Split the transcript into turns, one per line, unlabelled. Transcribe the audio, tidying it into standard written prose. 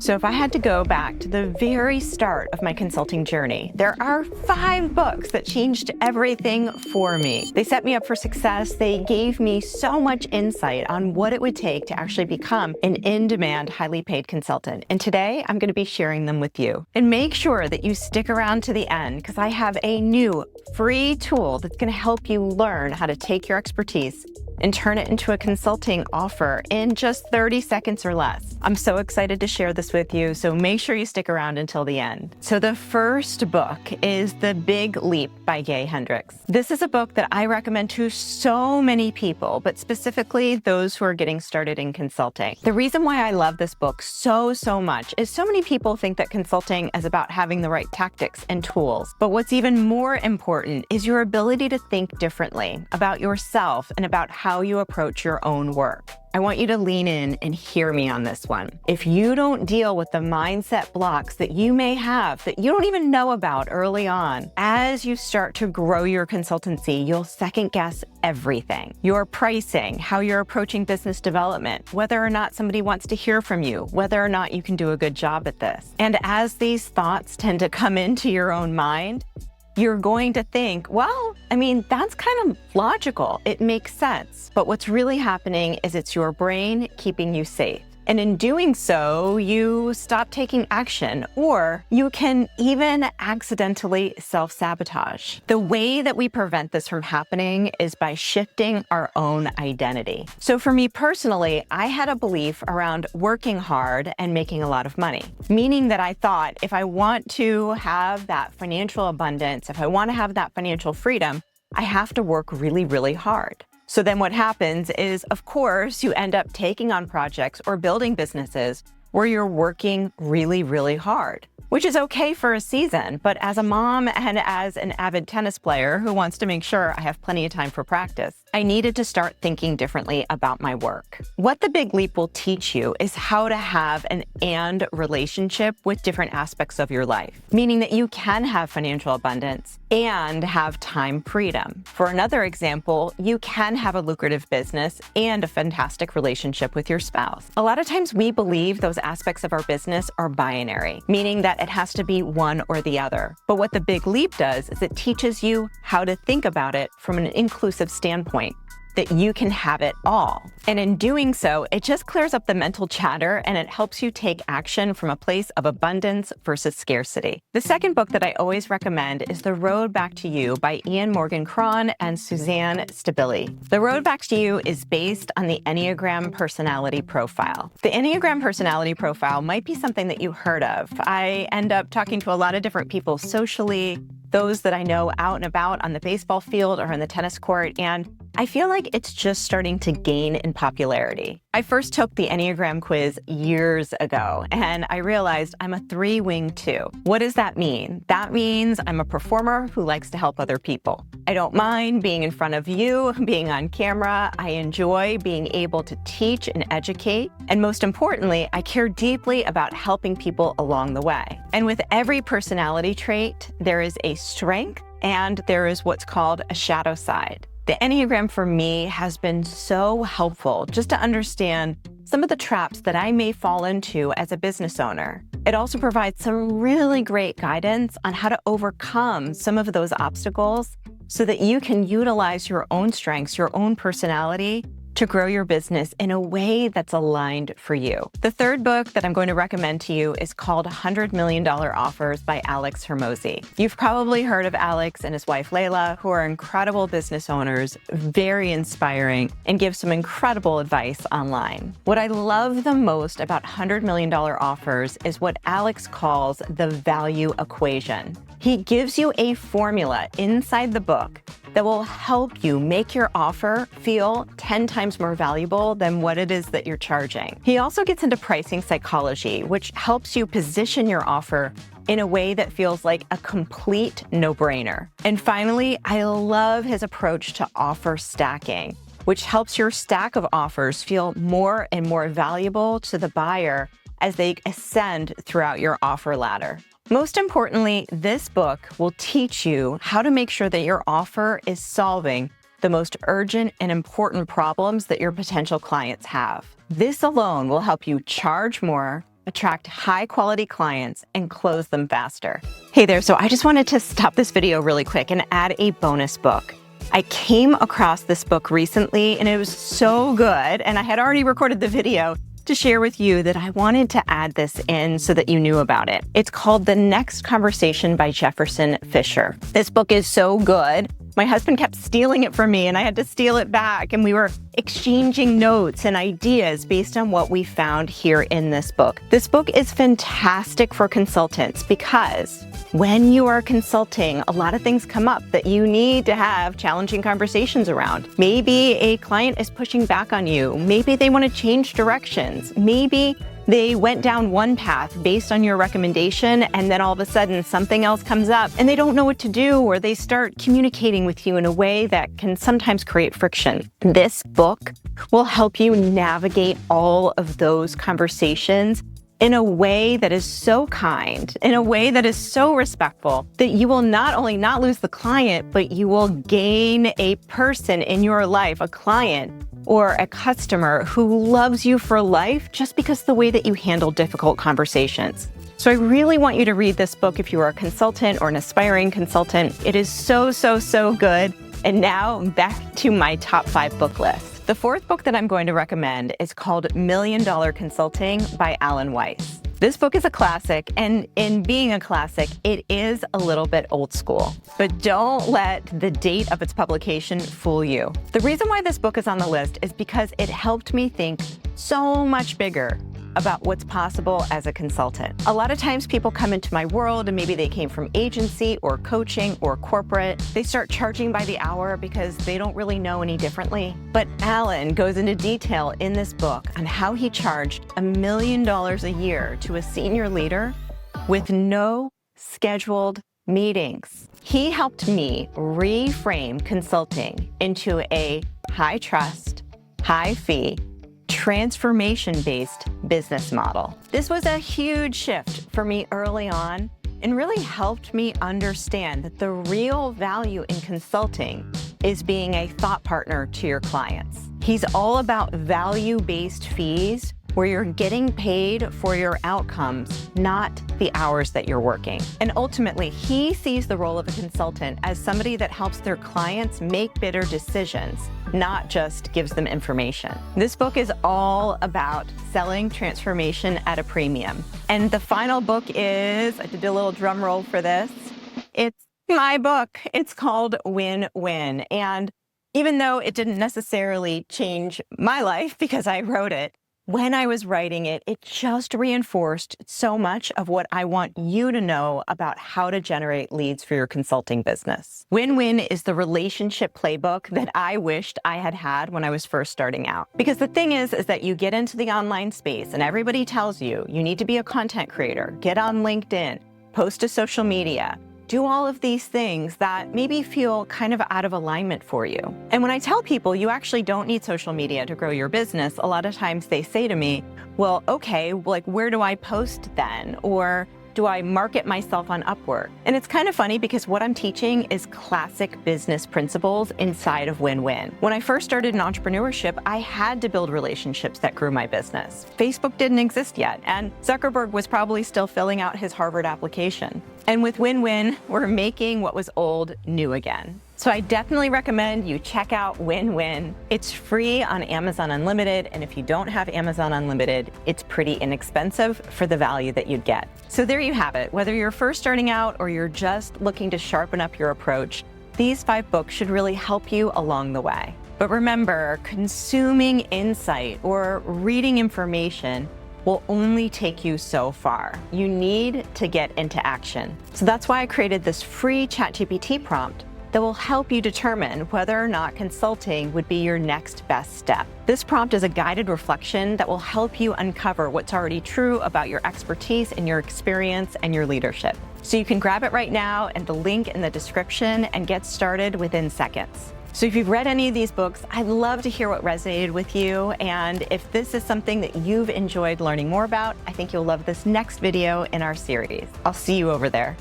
So if I had to go back to the very start of my consulting journey, there are 5 books that changed everything for me. They set me up for success. They gave me so much insight on what it would take to actually become an in-demand, highly paid consultant. And today I'm going to be sharing them with you. And make sure that you stick around to the end because I have a new free tool that's going to help you learn how to take your expertise and turn it into a consulting offer in just 30 seconds or less. I'm so excited to share this with you, so make sure you stick around until the end. So the first book is The Big Leap by Gay Hendricks. This is a book that I recommend to so many people, but specifically those who are getting started in consulting. The reason why I love this book so much is so many people think that consulting is about having the right tactics and tools. But what's even more important is your ability to think differently about yourself and about how you approach your own work. I want you to lean in and hear me on this one. If you don't deal with the mindset blocks that you may have that you don't even know about early on, as you start to grow your consultancy, you'll second guess everything. Your pricing, how you're approaching business development, whether or not somebody wants to hear from you, whether or not you can do a good job at this. And as these thoughts tend to come into your own mind, you're going to think, well, that's kind of logical. It makes sense. But what's really happening is it's your brain keeping you safe. And in doing so, you stop taking action, or you can even accidentally self-sabotage. The way that we prevent this from happening is by shifting our own identity. So for me personally, I had a belief around working hard and making a lot of money, meaning that I thought if I want to have that financial abundance, if I want to have that financial freedom, I have to work really hard. So then what happens is, of course, you end up taking on projects or building businesses where you're working really hard, which is okay for a season. But as a mom and as an avid tennis player who wants to make sure I have plenty of time for practice, I needed to start thinking differently about my work. What The Big Leap will teach you is how to have an and relationship with different aspects of your life, meaning that you can have financial abundance and have time freedom. For another example, you can have a lucrative business and a fantastic relationship with your spouse. A lot of times we believe those aspects of our business are binary, meaning that it has to be one or the other. But what The Big Leap does is it teaches you how to think about it from an inclusive standpoint, that you can have it all. And in doing so, it just clears up the mental chatter and it helps you take action from a place of abundance versus scarcity. The second book that I always recommend is The Road Back to You by Ian Morgan Cron and Suzanne Stabile. The Road Back to You is based on the Enneagram personality profile. The Enneagram personality profile might be something that you heard of. I end up talking to a lot of different people socially, those that I know out and about on the baseball field or on the tennis court, and I feel like it's just starting to gain in popularity. I first took the Enneagram quiz years ago, and I realized I'm a 3-wing 2. What does that mean? That means I'm a performer who likes to help other people. I don't mind being in front of you, being on camera. I enjoy being able to teach and educate. And most importantly, I care deeply about helping people along the way. And with every personality trait, there is a strength and there is what's called a shadow side. The Enneagram for me has been so helpful just to understand some of the traps that I may fall into as a business owner. It also provides some really great guidance on how to overcome some of those obstacles so that you can utilize your own strengths, your own personality to grow your business in a way that's aligned for you. The third book that I'm going to recommend to you is called $100 Million Offers by Alex Hormozi. You've probably heard of Alex and his wife Layla, who are incredible business owners, very inspiring, and give some incredible advice online. What I love the most about $100 Million Offers is what Alex calls the value equation. He gives you a formula inside the book that will help you make your offer feel 10 times more valuable than what it is that you're charging. He also gets into pricing psychology, which helps you position your offer in a way that feels like a complete no-brainer. And finally, I love his approach to offer stacking, which helps your stack of offers feel more and more valuable to the buyer as they ascend throughout your offer ladder. Most importantly, this book will teach you how to make sure that your offer is solving the most urgent and important problems that your potential clients have. This alone will help you charge more, attract high-quality clients, and close them faster. Hey there, so I just wanted to stop this video really quick and add a bonus book. I came across this book recently and it was so good, and I had already recorded the video to share with you that I wanted to add this in so that you knew about it. It's called The Next Conversation by Jefferson Fisher. This book is so good. My husband kept stealing it from me and I had to steal it back, and we were exchanging notes and ideas based on what we found here in this book. This book is fantastic for consultants because when you are consulting, a lot of things come up that you need to have challenging conversations around. Maybe a client is pushing back on you. Maybe they want to change directions. Maybe they went down one path based on your recommendation, and then all of a sudden something else comes up and they don't know what to do, or they start communicating with you in a way that can sometimes create friction. This book will help you navigate all of those conversations in a way that is so kind, in a way that is so respectful, that you will not only not lose the client, but you will gain a person in your life, a client or a customer who loves you for life just because of the way that you handle difficult conversations. So I really want you to read this book if you are a consultant or an aspiring consultant. It is so, so, so good. And now back to my top 5 book list. The fourth book that I'm going to recommend is called $1 Million Consulting by Alan Weiss. This book is a classic, and in being a classic, it is a little bit old school. But don't let the date of its publication fool you. The reason why this book is on the list is because it helped me think so much bigger about what's possible as a consultant. A lot of times people come into my world and maybe they came from agency or coaching or corporate. They start charging by the hour because they don't really know any differently. But Alan goes into detail in this book on how he charged $1 million a year to a senior leader with no scheduled meetings. He helped me reframe consulting into a high trust, high fee, transformation-based business model. This was a huge shift for me early on and really helped me understand that the real value in consulting is being a thought partner to your clients. He's all about value-based fees where you're getting paid for your outcomes, not the hours that you're working. And ultimately, he sees the role of a consultant as somebody that helps their clients make better decisions, not just gives them information. This book is all about selling transformation at a premium. And the final book is, I did a little drum roll for this, it's my book. It's called Win Win. And even though it didn't necessarily change my life because I wrote it, when I was writing it, it just reinforced so much of what I want you to know about how to generate leads for your consulting business. Win-Win is the relationship playbook that I wished I had had when I was first starting out. Because the thing is that you get into the online space and everybody tells you, you need to be a content creator, get on LinkedIn, post to social media, do all of these things that maybe feel kind of out of alignment for you. And when I tell people you actually don't need social media to grow your business, a lot of times they say to me, well, okay, like where do I post then? Or do I market myself on Upwork? And it's kind of funny because what I'm teaching is classic business principles inside of Win-Win. When I first started in entrepreneurship, I had to build relationships that grew my business. Facebook didn't exist yet, and Zuckerberg was probably still filling out his Harvard application. And with Win-Win, we're making what was old new again. So I definitely recommend you check out Win-Win. It's free on Amazon Unlimited, and if you don't have Amazon Unlimited, it's pretty inexpensive for the value that you'd get. So there you have it. Whether you're first starting out or you're just looking to sharpen up your approach, these 5 books should really help you along the way. But remember, consuming insight or reading information will only take you so far. You need to get into action. So that's why I created this free ChatGPT prompt that will help you determine whether or not consulting would be your next best step. This prompt is a guided reflection that will help you uncover what's already true about your expertise and your experience and your leadership. So you can grab it right now and the link in the description and get started within seconds. So if you've read any of these books, I'd love to hear what resonated with you. And if this is something that you've enjoyed learning more about, I think you'll love this next video in our series. I'll see you over there.